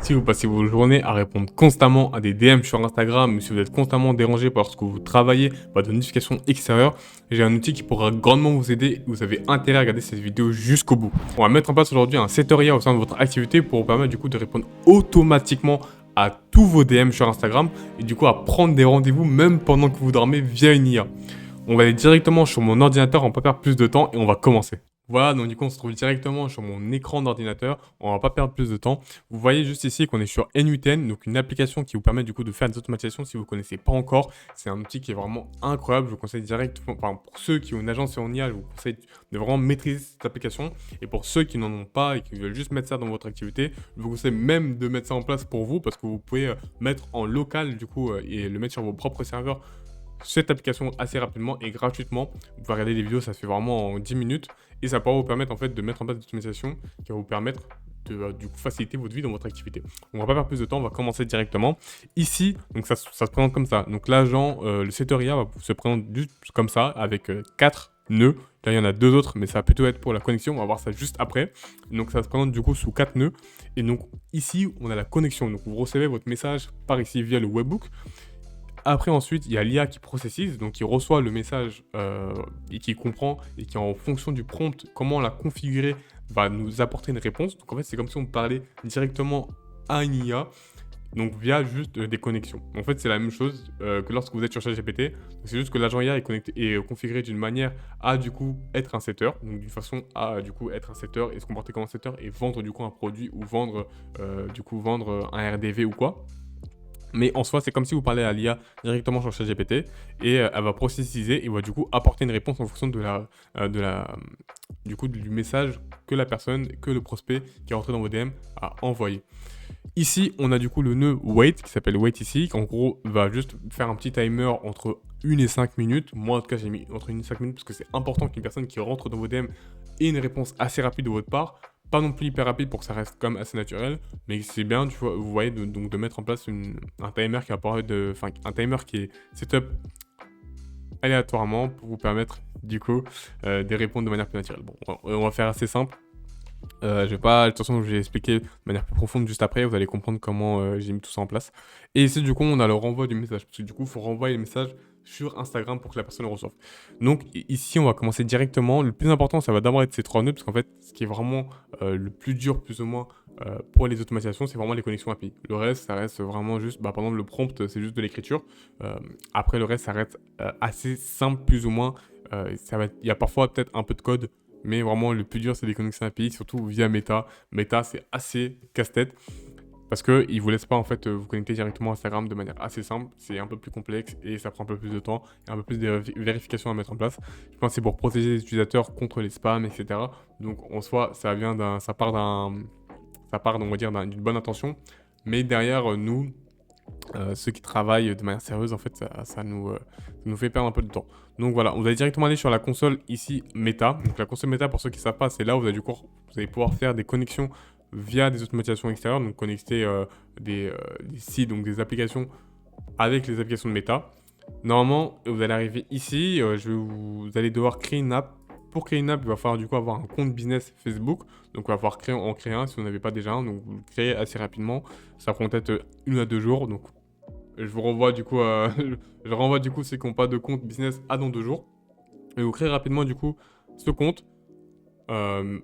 Si vous passez vos journées à répondre constamment à des DM sur Instagram, ou si vous êtes constamment dérangé parce que vous travaillez par des notifications extérieures, j'ai un outil qui pourra grandement vous aider et vous avez intérêt à regarder cette vidéo jusqu'au bout. On va mettre en place aujourd'hui un setter IA au sein de votre activité pour vous permettre du coup de répondre automatiquement à tous vos DM sur Instagram et du coup à prendre des rendez-vous même pendant que vous dormez via une IA. On va aller directement sur mon ordinateur, on va pas perdre plus de temps et on va commencer. Voilà, donc du coup on se trouve directement sur mon écran d'ordinateur, on va pas perdre plus de temps. Vous voyez juste ici qu'on est sur N8N, donc une application qui vous permet du coup de faire des automatisations si vous ne connaissez pas encore. C'est un outil qui est vraiment incroyable, je vous conseille directement, enfin pour ceux qui ont une agence en IA, je vous conseille de vraiment maîtriser cette application. Et pour ceux qui n'en ont pas et qui veulent juste mettre ça dans votre activité, je vous conseille même de mettre ça en place pour vous parce que vous pouvez mettre en local du coup et le mettre sur vos propres serveurs cette application assez rapidement et gratuitement. Vous pouvez regarder les vidéos, ça se fait vraiment en 10 minutes et ça pourra vous permettre en fait de mettre en place des automatisations qui va vous permettre de du coup faciliter votre vie dans votre activité. On va pas perdre plus de temps, on va commencer directement. Ici, donc ça se présente comme ça. Donc l'agent, le setter IA va se présenter juste comme ça avec 4 nœuds. Là, il y en a 2 autres, mais ça va plutôt être pour la connexion. On va voir ça juste après. Donc ça se présente du coup sous 4 nœuds. Et donc ici, on a la connexion. Donc vous recevez votre message par ici via le webbook. Après, ensuite, il y a l'IA qui processise, donc qui reçoit le message et qui comprend et qui, en fonction du prompt, comment la configurer, va nous apporter une réponse. Donc, en fait, c'est comme si on parlait directement à une IA, donc via juste des connexions. En fait, c'est la même chose que lorsque vous êtes sur ChatGPT. C'est juste que l'agent IA est connecté et configuré d'une manière à, du coup, être un setter. Donc, d'une façon à, du coup, être un setter et se comporter comme un setter et vendre, du coup, un produit ou vendre, un RDV ou quoi. Mais en soi, c'est comme si vous parlez à l'IA directement sur ChatGPT et elle va processiser et va du coup apporter une réponse en fonction du message que la personne, que le prospect qui est rentré dans vos DM a envoyé. Ici, on a du coup le nœud wait qui s'appelle wait ici, qui en gros va juste faire un petit timer entre 1 et 5 minutes. Moi, en tout cas, j'ai mis entre 1 et 5 minutes parce que c'est important qu'une personne qui rentre dans vos DM ait une réponse assez rapide de votre part. Pas non plus hyper rapide pour que ça reste quand même assez naturel, mais c'est bien, tu vois, vous voyez, donc de mettre en place un timer qui apparaît un timer qui est setup aléatoirement pour vous permettre du coup de répondre de manière plus naturelle. Bon, on va faire assez simple. Je vais pas, de toute façon, je vais expliquer de manière plus profonde juste après. Vous allez comprendre comment j'ai mis tout ça en place. Et ici, du coup, on a le renvoi du message. Parce que du coup, il faut renvoyer le message sur Instagram pour que la personne le reçoive. Donc, ici, on va commencer directement. Le plus important, ça va d'abord être ces 3 nœuds. Parce qu'en fait, ce qui est vraiment le plus dur, plus ou moins, pour les automatisations, c'est vraiment les connexions API. Le reste, ça reste vraiment juste, par exemple, le prompt, c'est juste de l'écriture. Après, le reste, ça reste assez simple, plus ou moins. Il y a parfois peut-être un peu de code. Mais vraiment, le plus dur, c'est les connexions API, surtout via Meta. Meta, c'est assez casse-tête parce qu'ils ne vous laissent pas en fait vous connecter directement à Instagram de manière assez simple. C'est un peu plus complexe et ça prend un peu plus de temps et un peu plus de vérification à mettre en place. Je pense que c'est pour protéger les utilisateurs contre les spams, etc. Donc en soi, ça part on va dire, d'une bonne intention. Mais derrière, nous, ceux qui travaillent de manière sérieuse, en fait, ça nous fait perdre un peu de temps. Donc voilà, vous allez directement aller sur la console ici Meta. Donc la console Meta, pour ceux qui ne savent pas, c'est là où vous allez pouvoir faire des connexions via des automatisations extérieures, donc connecter des sites, donc des applications avec les applications de Meta. Normalement, vous allez arriver ici, vous allez devoir créer une app. Pour créer une app, il va falloir du coup avoir un compte business Facebook. Donc, il va falloir en créer un si vous n'avez pas déjà un. Donc, vous le créez assez rapidement. Ça prend peut-être 1 à 2 jours. Donc, je vous renvoie du coup, je renvoie du coup ceux qui n'ont pas de compte business à dans 2 jours. Et vous créez rapidement du coup ce compte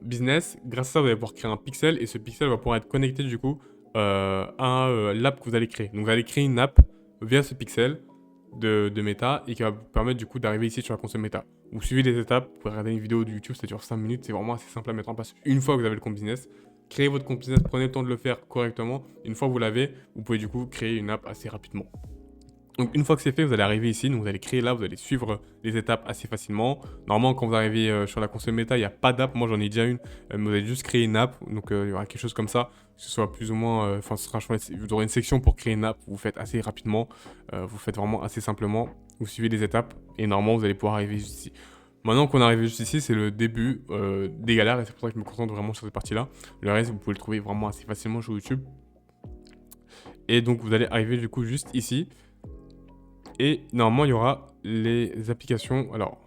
business. Grâce à ça, vous allez pouvoir créer un pixel. Et ce pixel va pouvoir être connecté du coup à l'app que vous allez créer. Donc, vous allez créer une app via ce pixel de Meta et qui va vous permettre du coup d'arriver ici sur la console Meta. Vous suivez les étapes, vous pouvez regarder une vidéo de YouTube, ça dure 5 minutes, c'est vraiment assez simple à mettre en place une fois que vous avez le compte business. Créez votre compte business, prenez le temps de le faire correctement. Une fois que vous l'avez, vous pouvez du coup créer une app assez rapidement. Donc une fois que c'est fait, vous allez arriver ici, donc vous allez créer là, vous allez suivre les étapes assez facilement. Normalement, quand vous arrivez sur la console Meta, il n'y a pas d'app, moi j'en ai déjà une, mais vous allez juste créer une app, donc il y aura quelque chose comme ça, que ce soit plus ou moins, vous aurez une section pour créer une app, vous faites assez rapidement, vous faites vraiment assez simplement, vous suivez les étapes, et normalement vous allez pouvoir arriver juste ici. Maintenant qu'on est arrivé juste ici, c'est le début des galères, et c'est pour ça que je me concentre vraiment sur cette partie-là. Le reste, vous pouvez le trouver vraiment assez facilement sur YouTube. Et donc vous allez arriver du coup juste ici. Et normalement, il y aura les applications. Alors,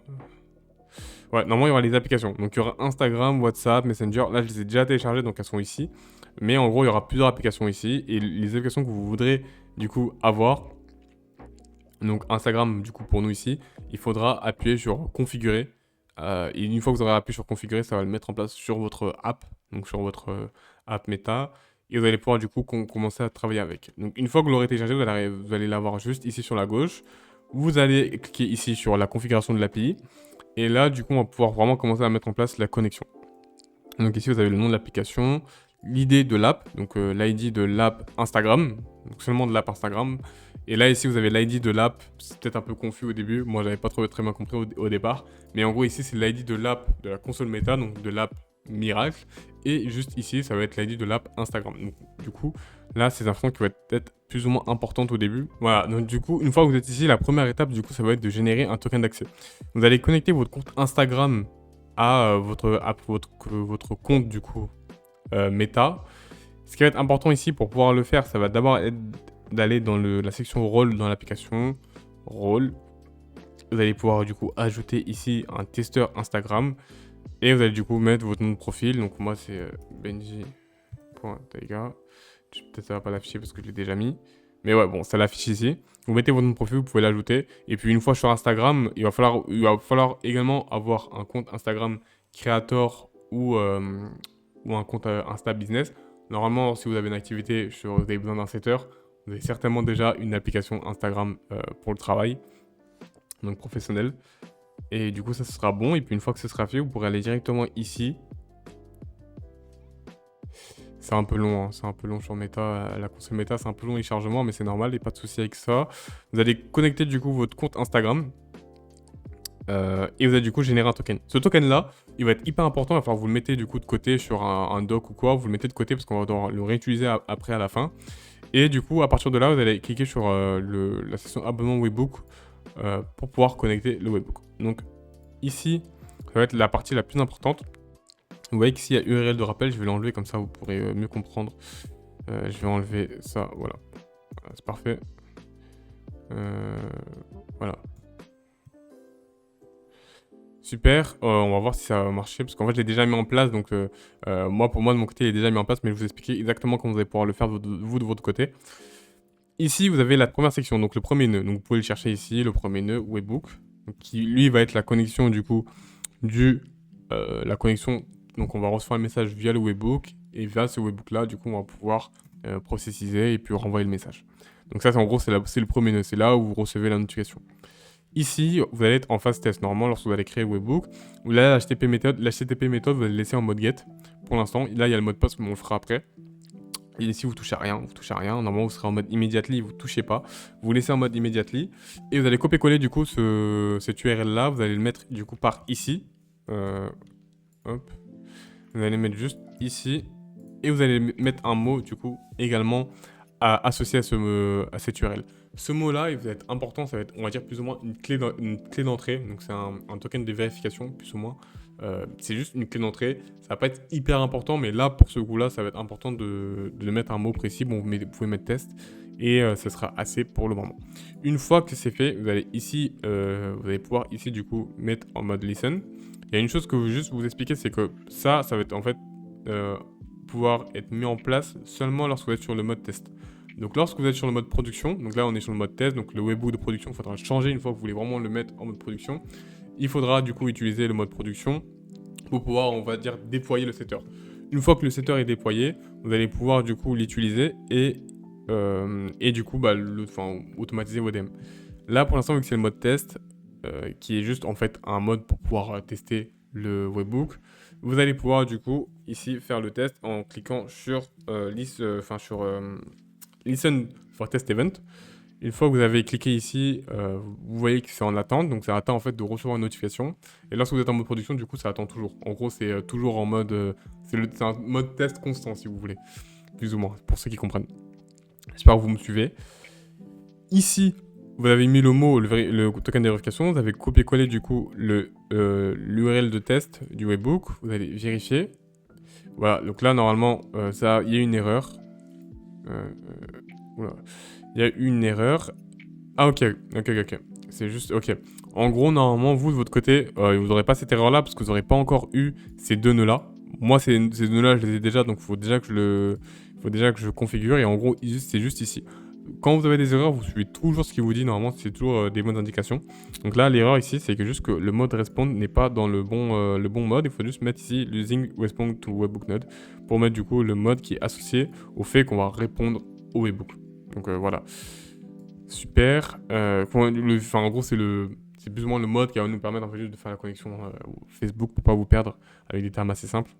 ouais, normalement, il y aura les applications. Donc, il y aura Instagram, WhatsApp, Messenger. Là, je les ai déjà téléchargées, donc elles sont ici. Mais en gros, il y aura plusieurs applications ici. Et les applications que vous voudrez du coup avoir, donc Instagram du coup pour nous ici, il faudra appuyer sur configurer. Et une fois que vous aurez appuyé sur configurer, ça va le mettre en place sur votre app, donc sur votre app Meta. Et vous allez pouvoir du coup commencer à travailler avec. Donc une fois que vous l'aurez téléchargé, vous allez l'avoir juste ici sur la gauche. Vous allez cliquer ici sur la configuration de l'API. Et là, du coup, on va pouvoir vraiment commencer à mettre en place la connexion. Donc ici, vous avez le nom de l'application, l'ID de l'app, donc l'ID de l'app Instagram, donc seulement de l'app Instagram. Et là, ici, vous avez l'ID de l'app. C'est peut-être un peu confus au début. Moi, j'avais pas très bien compris au départ. Mais en gros, ici, c'est l'ID de l'app de la console Meta, donc de l'app Miracle. Et juste ici, ça va être l'ID de l'app Instagram. Donc, du coup, là, ces informations qui vont être peut-être plus ou moins importantes au début. Voilà. Donc, du coup, une fois que vous êtes ici, la première étape, du coup, ça va être de générer un token d'accès. Vous allez connecter votre compte Instagram à votre compte, du coup, Meta. Ce qui va être important ici pour pouvoir le faire, ça va d'abord être d'aller dans la section rôle dans l'application rôle. Vous allez pouvoir du coup ajouter ici un testeur Instagram et vous allez du coup mettre votre nom de profil. Donc moi c'est benji.taiga. Peut-être ça va pas l'afficher parce que je l'ai déjà mis. Mais ouais, bon, ça l'affiche ici. Vous mettez votre nom de profil, vous pouvez l'ajouter. Et puis une fois sur Instagram, il va falloir également avoir un compte Instagram Creator ou un compte Insta Business. Normalement, si vous avez une activité, vous avez besoin d'un setter, vous avez certainement déjà une application Instagram pour le travail, donc professionnel. Et du coup, ça sera bon. Et puis une fois que ce sera fait, vous pourrez aller directement ici. C'est un peu long, hein. C'est un peu long sur Meta. La console Meta, c'est un peu long les chargements, mais c'est normal, il n'y a pas de souci avec ça. Vous allez connecter du coup votre compte Instagram. Et vous allez du coup générer un token. Ce token-là, il va être hyper important. Il va falloir que vous le mettez du coup de côté sur un doc ou quoi. Vous le mettez de côté parce qu'on va devoir le réutiliser après à la fin. Et du coup, à partir de là, vous allez cliquer sur la section abonnement Webbook pour pouvoir connecter le Webbook. Donc ici, ça va être la partie la plus importante. Vous voyez qu'ici, il y a URL de rappel. Je vais l'enlever comme ça, vous pourrez mieux comprendre. Je vais enlever ça, voilà. C'est parfait. Voilà. Super, on va voir si ça va marcher, parce qu'en fait, je l'ai déjà mis en place, donc pour moi, de mon côté, il est déjà mis en place, mais je vais vous expliquer exactement comment vous allez pouvoir le faire, vous, de votre côté. Ici, vous avez la première section, donc le premier nœud. Donc, vous pouvez le chercher ici, le premier nœud, Webbook, qui, lui, va être la connexion, du coup, la connexion. Donc, on va recevoir le message via le Webbook, et via ce Webbook-là, du coup, on va pouvoir processiser et puis renvoyer le message. Donc ça, en gros, c'est le premier nœud, c'est là où vous recevez la notification. Ici, vous allez être en phase test. Normalement, lorsque vous allez créer le Webbook, là, l'HTTP méthode, vous allez le laisser en mode get. Pour l'instant, là, il y a le mode post, mais on le fera après. Et ici, vous touchez à rien, Normalement, vous serez en mode immediately, vous touchez pas. Vous laissez en mode immediately. Et vous allez copier-coller, du coup, cette URL-là. Vous allez le mettre, du coup, par ici. Hop. Vous allez le mettre juste ici. Et vous allez mettre un mot, du coup, également associé à cette URL. Ce mot-là, il va être important, ça va être, on va dire, plus ou moins une clé d'entrée. Donc, c'est un token de vérification, plus ou moins. C'est juste une clé d'entrée. Ça va pas être hyper important, mais là, pour ce coup-là, ça va être important de mettre un mot précis. Bon, vous pouvez mettre test et ce sera assez pour le moment. Une fois que c'est fait, vous allez ici, vous allez pouvoir ici, du coup, mettre en mode listen. Il y a une chose que je veux juste vous expliquer, c'est que ça va être en fait pouvoir être mis en place seulement lorsque vous êtes sur le mode test. Donc lorsque vous êtes sur le mode production, donc là on est sur le mode test, donc le Webbook de production, il faudra changer une fois que vous voulez vraiment le mettre en mode production. Il faudra du coup utiliser le mode production pour pouvoir, on va dire, déployer le setter. Une fois que le setter est déployé, vous allez pouvoir du coup l'utiliser et du coup automatiser vos DM. Là pour l'instant, vu que c'est le mode test, qui est juste en fait un mode pour pouvoir tester le Webbook, vous allez pouvoir du coup ici faire le test en cliquant sur Listen for Test Event. Une fois que vous avez cliqué ici, vous voyez que c'est en attente, donc ça attend en fait de recevoir une notification. Et lorsque vous êtes en mode production, du coup, ça attend toujours. En gros, c'est toujours en mode, c'est un mode test constant, si vous voulez, plus ou moins, pour ceux qui comprennent. J'espère que vous me suivez. Ici, vous avez mis le mot, le token de vérification. Vous avez copié-collé du coup l'URL de test du Webbook. Vous allez vérifier. Voilà, donc là, normalement, il y a une erreur. Il y a une erreur. Ah, ok. C'est juste, ok. En gros, normalement, vous, de votre côté, vous n'aurez pas cette erreur-là parce que vous n'aurez pas encore eu ces deux nœuds-là. moi, ces données-là, je les ai déjà, donc il faut déjà que je configure. Et en gros, c'est juste ici. Quand vous avez des erreurs, vous suivez toujours ce qu'il vous dit. Normalement, c'est toujours des bonnes indications. Donc là, l'erreur ici, c'est que juste que le mode respond n'est pas dans le bon mode. Il faut juste mettre ici using respond to webbook node pour mettre du coup le mode qui est associé au fait qu'on va répondre au webbook. Donc voilà. Super. En gros, c'est plus ou moins le mode qui va nous permettre en fait, juste de faire la connexion Facebook pour pas vous perdre avec des termes assez simples.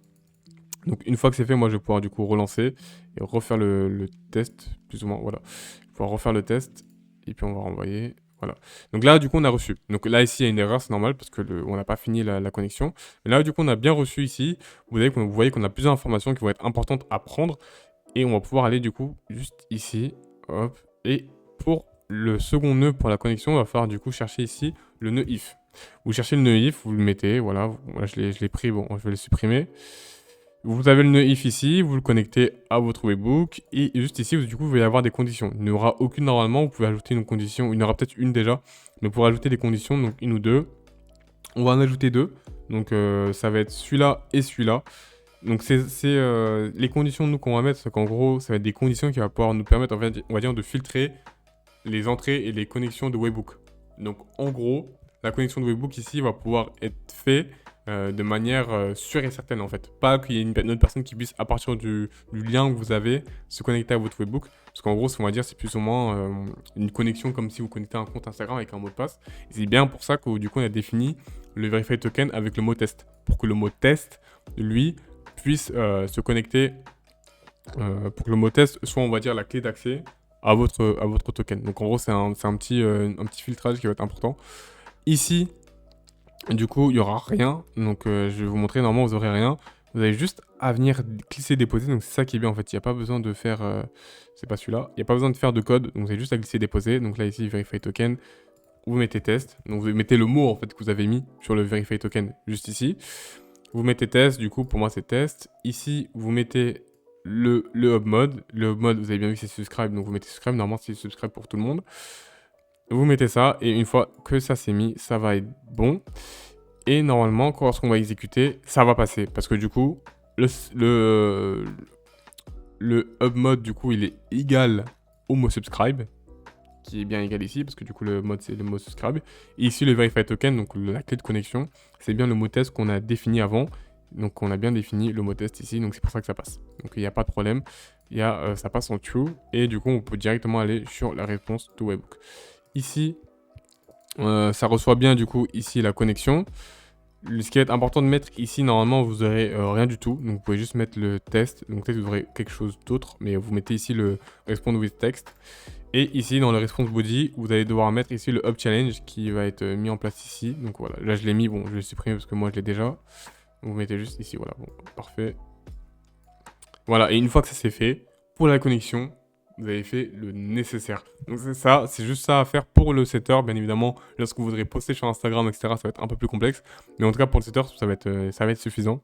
Donc une fois que c'est fait, moi je vais pouvoir du coup relancer et refaire le test, plus ou moins, voilà. Je vais pouvoir refaire le test et puis on va renvoyer, voilà. Donc là du coup on a reçu. Donc là ici il y a une erreur, c'est normal parce que on n'a pas fini la connexion. Mais là du coup on a bien reçu ici. Vous voyez qu'on a plusieurs informations qui vont être importantes à prendre et on va pouvoir aller du coup juste ici, hop. Et pour le second nœud pour la connexion, on va falloir du coup chercher ici le nœud if. Vous cherchez le nœud if, vous le mettez, voilà. Moi je l'ai pris, bon je vais le supprimer. Vous avez le nœud if ici, vous le connectez à votre webbook et juste ici, du coup, vous allez avoir des conditions. Il n'y en aura aucune normalement, vous pouvez ajouter une condition, il y en aura peut-être une déjà, mais pour ajouter des conditions, donc une ou deux, on va en ajouter deux. Donc ça va être celui-là et celui-là. Donc les conditions nous qu'on va mettre, c'est qu'en gros, ça va être des conditions qui vont pouvoir nous permettre, on va dire, de filtrer les entrées et les connexions de webbook. Donc en gros, la connexion de webbook ici va pouvoir être faite de manière sûre et certaine en fait. Pas qu'il y ait une autre personne qui puisse, à partir du lien que vous avez, se connecter à votre webbook. Parce qu'en gros, ce qu'on va dire, c'est plus ou moins une connexion comme si vous connectez à un compte Instagram avec un mot de passe. Et c'est bien pour ça que du coup, on a défini le Verify Token avec le mot test. Pour que le mot test, lui, puisse se connecter, pour que le mot test soit, on va dire, la clé d'accès à votre token. Donc en gros, c'est un petit filtrage qui va être important. Ici, du coup, il n'y aura rien. Donc, je vais vous montrer. Normalement, vous n'aurez rien. Vous avez juste à venir glisser, déposer. Donc, c'est ça qui est bien en fait. Il n'y a pas besoin de faire. C'est pas celui-là. Il n'y a pas besoin de faire de code. Donc, vous avez juste à glisser, déposer. Donc, là, ici, Verify Token. Vous mettez test. Donc, vous mettez le mot en fait que vous avez mis sur le Verify Token juste ici. Vous mettez test. Du coup, pour moi, c'est test. Ici, vous mettez le hub mode. Le hub mode, vous avez bien vu que c'est subscribe. Donc, vous mettez subscribe. Normalement, c'est subscribe pour tout le monde. Vous mettez ça. Et une fois que ça c'est mis, ça va être bon. Et normalement, lorsqu'on va exécuter, ça va passer. Parce que du coup, le hub mode, du coup, il est égal au mot subscribe, qui est bien égal ici, parce que du coup, le mode, c'est le mot subscribe. Et ici, le verify token, donc la clé de connexion, c'est bien le mot test qu'on a défini avant. Donc, on a bien défini le mot test ici, donc c'est pour ça que ça passe. Donc, il n'y a pas de problème. Ça passe en true. Et du coup, on peut directement aller sur la réponse de webbook. Ici, ça reçoit bien, du coup, ici, la connexion. Ce qui va être important de mettre ici, normalement, vous n'aurez rien du tout. Donc, vous pouvez juste mettre le test. Donc, peut-être vous aurez quelque chose d'autre. Mais vous mettez ici le respond with text. Et ici, dans le response body, vous allez devoir mettre ici le hub challenge qui va être mis en place ici. Donc, voilà. Là, je l'ai mis. Bon, je vais le supprimer parce que moi, je l'ai déjà. Vous mettez juste ici. Voilà. Bon, parfait. Voilà. Et une fois que ça c'est fait, pour la connexion, vous avez fait le nécessaire. Donc c'est ça, c'est juste ça à faire pour le setter. Bien évidemment, lorsque vous voudrez poster sur Instagram, etc., ça va être un peu plus complexe. Mais en tout cas, pour le setter, ça va être suffisant.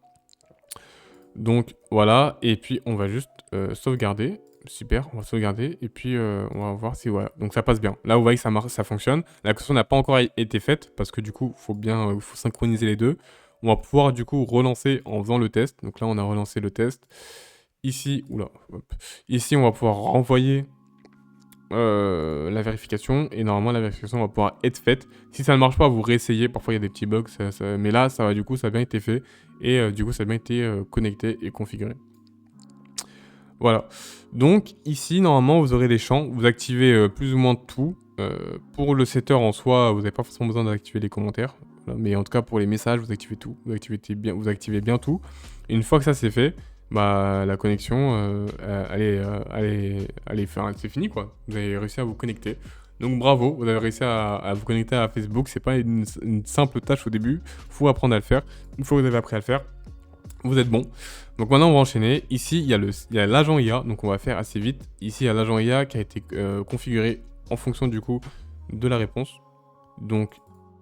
Donc voilà, et puis on va juste sauvegarder. Super, on va sauvegarder. Et puis on va voir si voilà. Donc ça passe bien. Là, vous voyez que ça marche, ça fonctionne. La connexion n'a pas encore été faite parce que du coup, il faut synchroniser les deux. On va pouvoir du coup relancer en faisant le test. Donc là, on a relancé le test. Ici, ici, on va pouvoir renvoyer la vérification et normalement la vérification va pouvoir être faite. Si ça ne marche pas, vous réessayez. Parfois, il y a des petits bugs, mais là, ça va du coup, ça a bien été fait et du coup, ça a bien été connecté et configuré. Voilà. Donc ici, normalement, vous aurez des champs. Vous activez plus ou moins tout. Pour le setter en soi, vous n'avez pas forcément besoin d'activer les commentaires. Voilà. Mais en tout cas, pour les messages, vous activez tout. Vous activez bien tout. Et une fois que ça c'est fait, la connexion, c'est fini quoi. Vous avez réussi à vous connecter. Donc bravo, vous avez réussi à vous connecter à Facebook. C'est pas une simple tâche au début. Faut apprendre à le faire. Une fois que vous avez appris à le faire, vous êtes bon. Donc maintenant on va enchaîner. Ici il y a l'agent IA, donc on va faire assez vite. Ici il y a l'agent IA qui a été configuré en fonction du coup de la réponse. Donc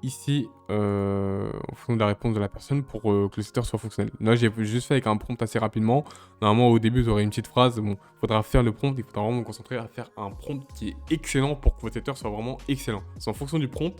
ici, en fonction de la réponse de la personne pour que le setter soit fonctionnel. Là, j'ai juste fait avec un prompt assez rapidement. Normalement, au début, vous aurez une petite phrase. Bon, il faudra faire le prompt. Il faudra vraiment vous concentrer à faire un prompt qui est excellent pour que votre setter soit vraiment excellent. C'est en fonction du prompt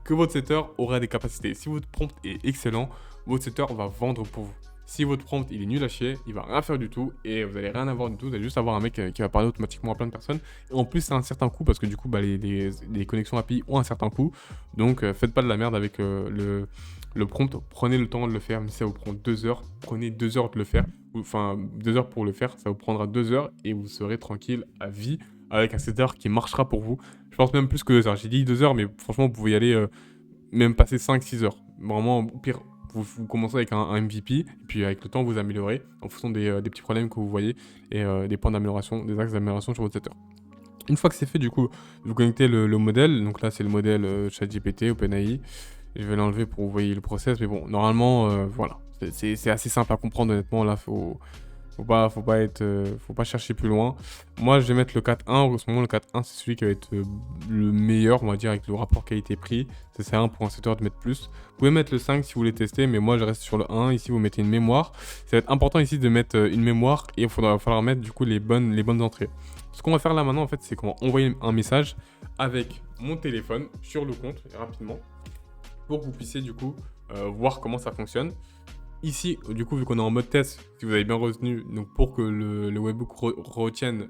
que votre setter aura des capacités. Si votre prompt est excellent, votre setter va vendre pour vous. Si votre prompt il est nul à chier, il va rien faire du tout et vous allez rien avoir du tout. Vous allez juste avoir un mec qui va parler automatiquement à plein de personnes. Et en plus, c'est un certain coût parce que du coup, les connexions API ont un certain coût. Donc, faites pas de la merde avec le prompt. Prenez le temps de le faire. Mais si ça vous prend 2 heures, prenez 2 heures de le faire. Enfin, 2 heures pour le faire. Ça vous prendra 2 heures et vous serez tranquille à vie avec un setter qui marchera pour vous. Je pense même plus que 2 heures. J'ai dit 2 heures, mais franchement, vous pouvez y aller même passer 5-6 heures. Vraiment, au pire, vous commencez avec un MVP, et puis avec le temps, vous améliorez en fonction des petits problèmes que vous voyez et des points d'amélioration, des axes d'amélioration sur votre setter. Une fois que c'est fait, du coup, vous connectez le modèle. Donc là, c'est le modèle ChatGPT, OpenAI. Je vais l'enlever pour que vous voyez le process, mais bon, normalement, voilà. C'est assez simple à comprendre, honnêtement. Là, faut pas chercher plus loin. Moi, je vais mettre le 4.1. En ce moment, le 4.1, c'est celui qui va être le meilleur, on va dire, avec le rapport qualité-prix. Ça sert à rien pour un setter de mettre plus. Vous pouvez mettre le 5 si vous voulez tester, mais moi, je reste sur le 1. Ici, vous mettez une mémoire. Ça va être important ici de mettre une mémoire et il va falloir mettre du coup les bonnes entrées. Ce qu'on va faire là maintenant, en fait, c'est qu'on va envoyer un message avec mon téléphone sur le compte rapidement pour que vous puissiez du coup voir comment ça fonctionne. Ici, du coup, vu qu'on est en mode test, si vous avez bien retenu, donc pour que le webbook retienne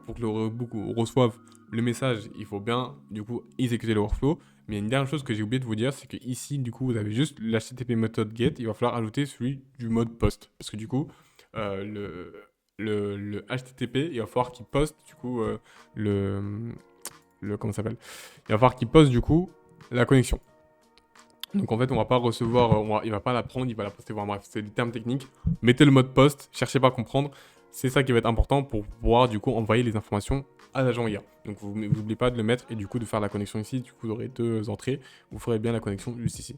pour que le webbook reçoive le message, il faut bien, du coup, exécuter le workflow. Mais il y a une dernière chose que j'ai oublié de vous dire, c'est que ici, du coup, vous avez juste l'HTTP method get, il va falloir ajouter celui du mode post. Parce que du coup, le HTTP, il va falloir qu'il poste, du coup, comment ça s'appelle ? Il va falloir qu'il poste, du coup, la connexion. Donc en fait, on va pas recevoir, il va pas la prendre, il va la poster. Bref, c'est des termes techniques. Mettez le mode post, cherchez pas à comprendre. C'est ça qui va être important pour pouvoir du coup envoyer les informations à l'agent IA. Donc vous n'oubliez pas de le mettre et du coup de faire la connexion ici. Du coup, vous aurez 2 entrées. Vous ferez bien la connexion juste ici.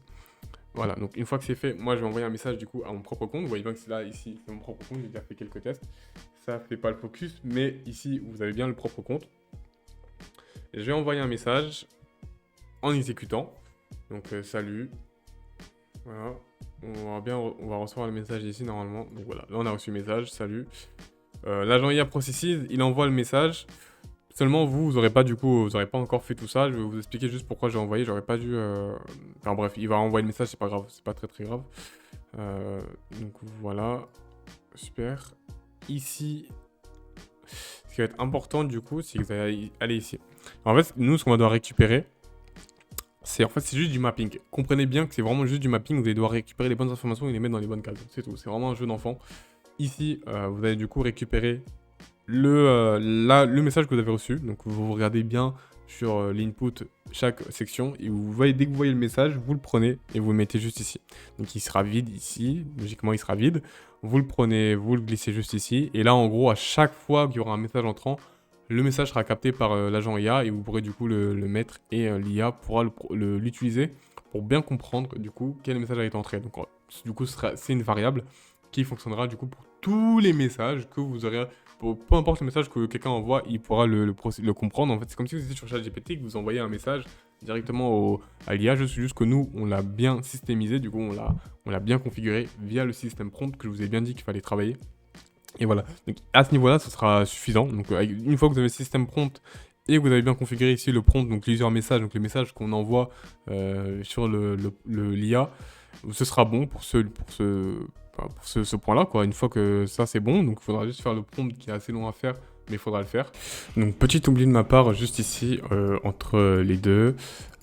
Voilà, donc une fois que c'est fait, moi je vais envoyer un message du coup à mon propre compte. Vous voyez bien que c'est là, ici, c'est mon propre compte. J'ai déjà fait quelques tests. Ça fait pas le focus, mais ici, vous avez bien le propre compte. Et je vais envoyer un message en exécutant. Donc salut, voilà, on va recevoir le message ici normalement. Donc voilà, là on a reçu le message, salut. L'agent IA Processes, il envoie le message. Seulement vous n'aurez pas encore fait tout ça. Je vais vous expliquer juste pourquoi j'ai envoyé. J'aurais pas dû. Enfin bref, il va envoyer le message, c'est pas grave, c'est pas très très grave. Donc voilà, super. Ici, ce qui va être important du coup, c'est que vous allez aller ici. Alors, en fait, nous ce qu'on va devoir récupérer. C'est juste du mapping. Comprenez bien que c'est vraiment juste du mapping. Vous allez devoir récupérer les bonnes informations et les mettre dans les bonnes cases. C'est tout. C'est vraiment un jeu d'enfant. Ici, vous allez du coup récupérer le message que vous avez reçu. Donc, vous regardez bien sur l'input chaque section. Et dès que vous voyez le message, vous le prenez et vous le mettez juste ici. Donc, il sera vide ici. Logiquement, il sera vide. Vous le prenez, vous le glissez juste ici. Et là, en gros, à chaque fois qu'il y aura un message entrant, le message sera capté par l'agent IA et vous pourrez du coup le mettre et l'IA pourra l'utiliser pour bien comprendre du coup quel message a été entré. Donc du coup c'est une variable qui fonctionnera du coup pour tous les messages que vous aurez. Peu importe le message que quelqu'un envoie, il pourra le comprendre. En fait, c'est comme si vous étiez sur ChatGPT et que vous envoyez un message directement à l'IA. Juste que nous, on l'a bien systémisé, du coup on l'a bien configuré via le système prompt que je vous ai bien dit qu'il fallait travailler. Et voilà, donc à ce niveau-là, ce sera suffisant. Donc une fois que vous avez le système prompt et que vous avez bien configuré ici le prompt, donc plusieurs messages, donc les messages qu'on envoie sur l'IA, ce sera bon pour ce point-là, quoi. Une fois que ça c'est bon, donc il faudra juste faire le prompt qui est assez long à faire, mais il faudra le faire. Donc petit oubli de ma part, juste ici, entre les deux,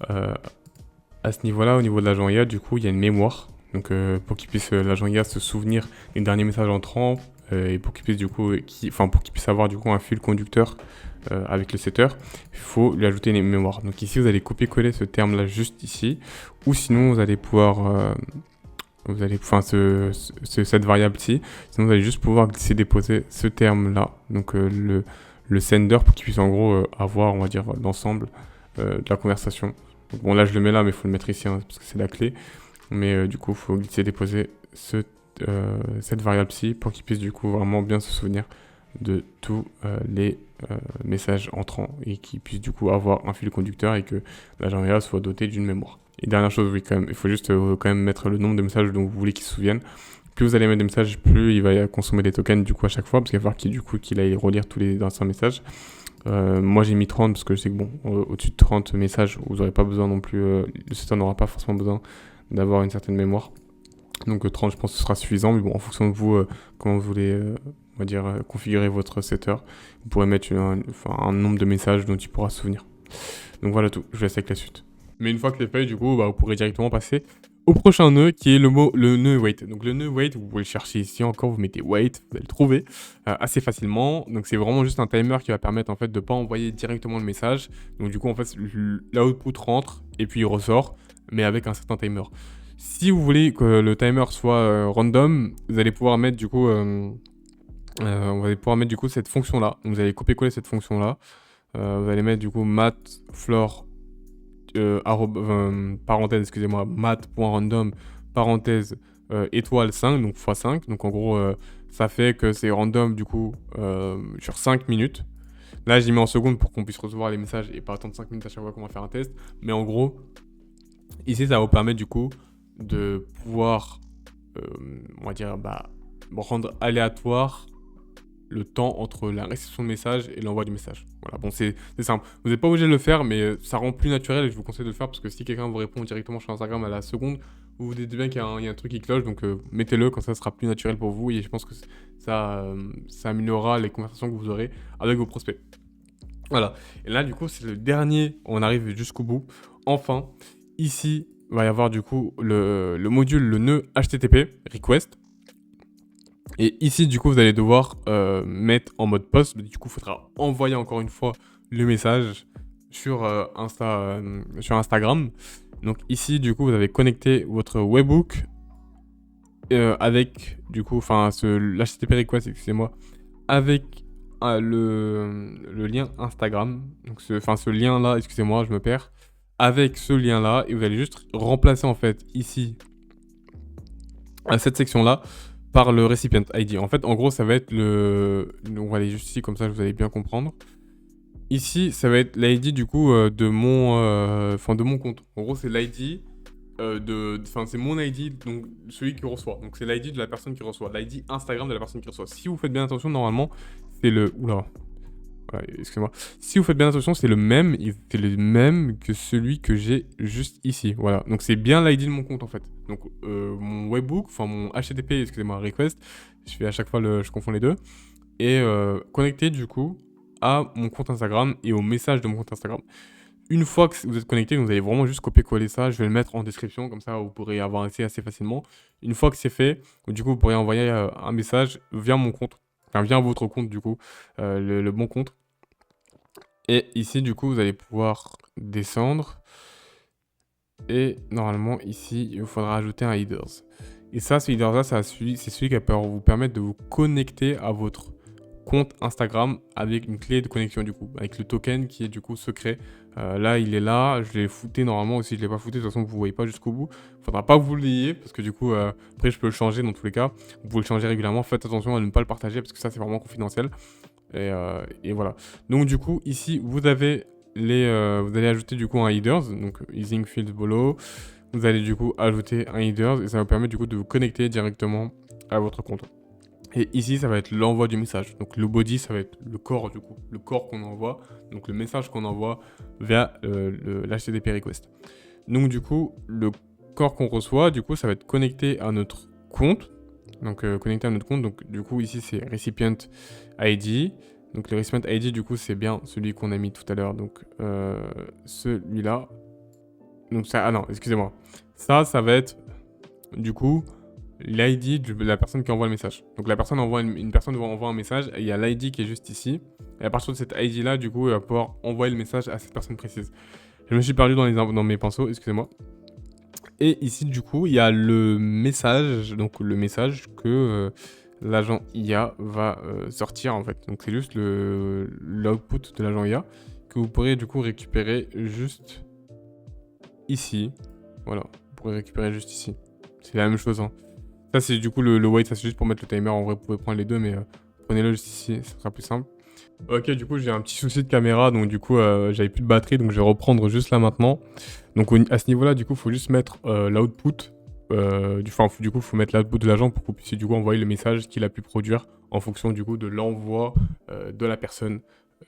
à ce niveau-là, au niveau de l'agent IA, du coup, il y a une mémoire. Donc pour qu'il puisse l'agent IA se souvenir des derniers messages entrants, et pour qu'il puisse avoir du coup un fil conducteur avec le setter, il faut lui ajouter une mémoire. Donc ici vous allez copier-coller ce terme là juste ici, ou sinon vous allez pouvoir cette variable ci, sinon vous allez juste pouvoir glisser déposer ce terme là, donc le sender, pour qu'il puisse en gros avoir, on va dire, l'ensemble de la conversation. Donc, bon là je le mets là, mais il faut le mettre ici parce que c'est la clé, mais du coup il faut glisser déposer cette variable-ci pour qu'il puisse du coup vraiment bien se souvenir de tous les messages entrants et qu'il puisse du coup avoir un fil conducteur et que l'agent IA soit doté d'une mémoire. Et dernière chose, oui, quand même, il faut juste quand même mettre le nombre de messages dont vous voulez qu'il se souvienne. Plus vous allez mettre des messages, plus il va consommer des tokens du coup à chaque fois, parce qu'il va falloir qu'il aille relire tous les anciens messages. Moi j'ai mis 30 parce que je sais que bon, au-dessus de 30 messages, vous n'aurez pas besoin non plus, le système n'aura pas forcément besoin d'avoir une certaine mémoire. Donc 30, je pense que ce sera suffisant, mais bon, en fonction de vous, comment vous voulez, on va dire, configurer votre setter, vous pourrez mettre un nombre de messages dont il pourra se souvenir. Donc voilà tout, je vous laisse avec la suite. Mais une fois que c'est fait, du coup, bah, vous pourrez directement passer au prochain nœud qui est le nœud wait. Donc le nœud wait, vous pouvez le chercher ici encore, vous mettez wait, vous allez le trouver assez facilement. Donc c'est vraiment juste un timer qui va permettre en fait de ne pas envoyer directement le message. Donc du coup en fait l'output rentre et puis il ressort, mais avec un certain timer. Si vous voulez que le timer soit random, vous allez pouvoir mettre du coup, cette fonction là. Donc vous allez copier-coller cette fonction là. Vous allez mettre du coup mat_floor parenthèse, excusez-moi, mat.random, parenthèse, étoile 5, donc x5. Donc en gros, ça fait que c'est random du coup sur 5 minutes. Là, j'y mets en secondes pour qu'on puisse recevoir les messages et pas attendre 5 minutes à chaque fois qu'on va faire un test. Mais en gros, ici, ça va vous permettre du coup de pouvoir, on va dire, rendre aléatoire le temps entre la réception de message et l'envoi du message. Voilà, bon, c'est simple. Vous n'êtes pas obligé de le faire, mais ça rend plus naturel et je vous conseille de le faire parce que si quelqu'un vous répond directement sur Instagram à la seconde, vous vous dites bien qu'il y a un truc qui cloche, donc mettez-le, comme ça sera plus naturel pour vous et je pense que ça améliorera les conversations que vous aurez avec vos prospects. Voilà, et là du coup c'est le dernier, on arrive jusqu'au bout. Enfin, ici, il va y avoir du coup le module, le nœud HTTP, request. Et ici, du coup, vous allez devoir mettre en mode post. Du coup, il faudra envoyer encore une fois le message sur Instagram. Donc ici, du coup, vous avez connecté votre webhook avec, du coup, l'HTTP request, excusez-moi, avec le lien Instagram. Donc ce lien-là, excusez-moi, je me perds. Avec ce lien-là, et vous allez juste remplacer en fait ici, à cette section-là, par le recipient ID. En fait, en gros, ça va être on va aller juste ici, comme ça, vous allez bien comprendre. Ici, ça va être l'ID du coup de mon compte. En gros, c'est l'ID c'est mon ID, donc celui qui reçoit. Donc c'est l'ID de la personne qui reçoit, l'ID Instagram de la personne qui reçoit. Si vous faites bien attention, normalement, c'est oula. Ouais, excusez-moi. Si vous faites bien attention, c'est le même que celui que j'ai juste ici. Voilà. Donc c'est bien l'ID de mon compte en fait. Donc mon webhook, mon HTTP, excusez-moi, request, je fais à chaque fois je confonds les deux, et connecté du coup à mon compte Instagram et au message de mon compte Instagram. Une fois que vous êtes connecté, vous allez vraiment juste copier-coller ça. Je vais le mettre en description, comme ça vous pourrez avoir accès assez facilement. Une fois que c'est fait, du coup vous pourrez envoyer un message via mon compte, via votre compte du coup, le bon compte. Et ici, du coup, vous allez pouvoir descendre. Et normalement, ici, il vous faudra ajouter un headers. Et ça, ce headers-là, c'est celui qui va vous permettre de vous connecter à votre compte Instagram avec une clé de connexion, du coup, avec le token qui est du coup secret. Là, il est là. Je l'ai fouté normalement aussi. Je ne l'ai pas fouté. De toute façon, vous ne voyez pas jusqu'au bout. Il ne faudra pas que vous l'ayez parce que du coup, après, je peux le changer dans tous les cas. Vous pouvez le changer régulièrement. Faites attention à ne pas le partager parce que ça, c'est vraiment confidentiel. Et voilà. Donc du coup, ici, vous avez vous allez ajouter du coup un headers, donc using field below. Vous allez du coup ajouter un headers et ça va vous permettre du coup de vous connecter directement à votre compte. Et ici, ça va être l'envoi du message. Donc le body, ça va être le corps du coup, le corps qu'on envoie, donc le message qu'on envoie via l'HTTP request. Donc du coup, le corps qu'on reçoit, du coup, ça va être connecté à notre compte. Donc connecté à notre compte. Donc du coup, ici, c'est recipient ID. Donc le recipient ID, du coup, c'est bien celui qu'on a mis tout à l'heure. Donc celui-là. Donc ça, non, excusez-moi. Ça va être du coup l'ID de la personne qui envoie le message. Donc la personne envoie une personne envoie un message et il y a l'ID qui est juste ici. Et à partir de cette ID là, du coup, il va pouvoir envoyer le message à cette personne précise. Je me suis perdu dans mes pinceaux, excusez-moi. Et ici, du coup, il y a le message, donc le message que l'agent IA va sortir en fait. Donc c'est juste l'output de l'agent IA que vous pourrez du coup récupérer juste ici. Voilà, vous pourrez récupérer juste ici. C'est la même chose. Hein. Ça c'est du coup le wait, ça c'est juste pour mettre le timer. En vrai, vous pouvez prendre les deux, mais prenez-le juste ici, ça sera plus simple. Ok, du coup j'ai un petit souci de caméra, donc du coup j'avais plus de batterie, donc je vais reprendre juste là maintenant. Donc à ce niveau-là, du coup, il faut juste mettre l'output. Du coup, il faut mettre l'output de l'agent pour que vous puissiez du coup envoyer le message qu'il a pu produire en fonction du coup de l'envoi de la personne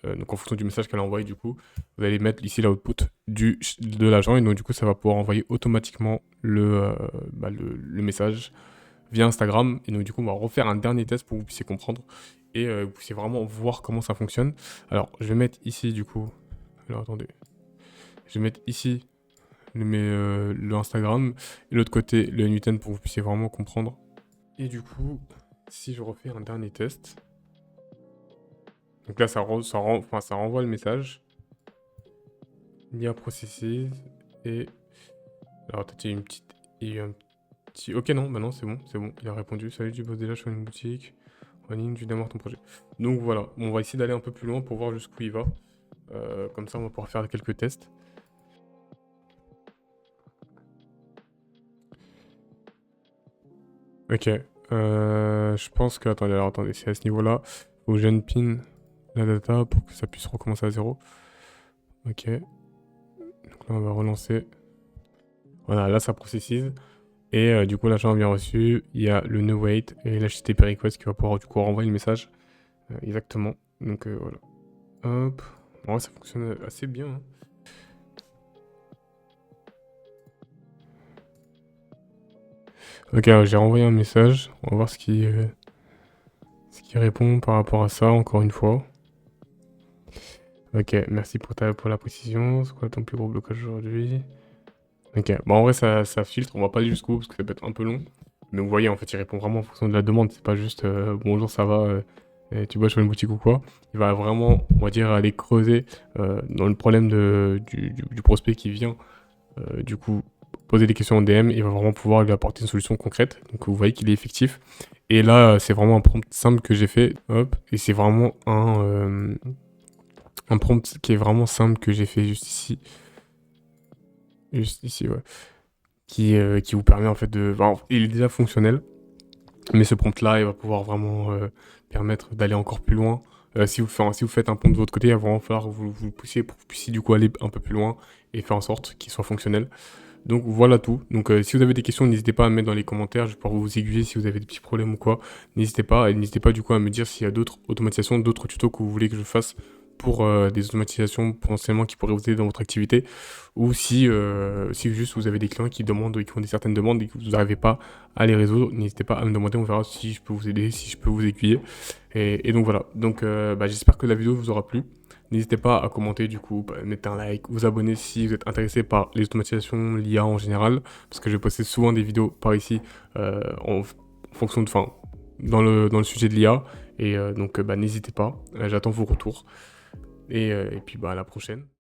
donc en fonction du message qu'elle a envoyé, du coup, vous allez mettre ici l'output de l'agent, et donc du coup, ça va pouvoir envoyer automatiquement le message via Instagram. Et donc du coup, on va refaire un dernier test pour que vous puissiez comprendre et vous puissiez vraiment voir comment ça fonctionne. Alors, je vais mettre ici, du coup, alors attendez, je vais mettre ici le Instagram et l'autre côté le N8N pour que vous puissiez vraiment comprendre. Et du coup, si je refais un dernier test, donc là, ça renvoie le message. L'IA processes et... Alors, peut-être il y a une petite... Il y a eu un petit... Ok, non, bah non, c'est bon, il a répondu. Salut, tu bosses déjà sur une boutique. En ligne, tu démarres ton projet. Donc voilà, on va essayer d'aller un peu plus loin pour voir jusqu'où il va. Comme ça, on va pouvoir faire quelques tests. Ok, je pense que... Attendez, c'est à ce niveau-là. Faut que j'unpin la data pour que ça puisse recommencer à zéro. Ok. Donc là, on va relancer. Voilà, là, ça processise. Et du coup, l'agent a bien reçu. Il y a le no wait et l'HTTP request qui va pouvoir du coup renvoyer le message. Exactement. Donc voilà. Hop. Ouais, ça fonctionne assez bien. Hein. Ok, j'ai renvoyé un message. On va voir ce qui répond par rapport à ça, encore une fois. Ok, merci pour la précision. C'est quoi ton plus gros blocage aujourd'hui? Ok, bon en vrai ça filtre, on va pas aller jusqu'au bout parce que ça peut être un peu long. Mais vous voyez, en fait, il répond vraiment en fonction de la demande. C'est pas juste bonjour, ça va, tu bosses sur une boutique ou quoi. Il va vraiment, on va dire, aller creuser dans le problème du prospect qui vient, du coup, poser des questions en DM. Il va vraiment pouvoir lui apporter une solution concrète. Donc vous voyez qu'il est effectif. Et là, c'est vraiment un prompt simple que j'ai fait. Hop, et c'est vraiment un prompt qui est vraiment simple que j'ai fait juste ici. Juste ici, ouais. Qui vous permet en fait de... Enfin, il est déjà fonctionnel, mais ce prompt-là, il va pouvoir vraiment permettre d'aller encore plus loin. Si vous faites un prompt de votre côté, il va vraiment falloir que vous le poussiez pour que vous puissiez du coup aller un peu plus loin et faire en sorte qu'il soit fonctionnel. Donc voilà tout. Donc si vous avez des questions, n'hésitez pas à me mettre dans les commentaires, je vais pouvoir vous aiguiller si vous avez des petits problèmes ou quoi. N'hésitez pas, et n'hésitez pas du coup à me dire s'il y a d'autres automatisations, d'autres tutos que vous voulez que je fasse pour des automatisations potentiellement qui pourraient vous aider dans votre activité, ou si juste vous avez des clients qui demandent, qui ont des certaines demandes et que vous n'arrivez pas à les résoudre, n'hésitez pas à me demander, on verra si je peux vous aider, si je peux vous aiguiller. Et donc voilà, donc j'espère que la vidéo vous aura plu. N'hésitez pas à commenter du coup, mettre un like, vous abonner si vous êtes intéressé par les automatisations, l'IA en général, parce que je vais poster souvent des vidéos par ici en fonction de, enfin, dans le sujet de l'IA. Et donc n'hésitez pas, j'attends vos retours. Et puis à la prochaine.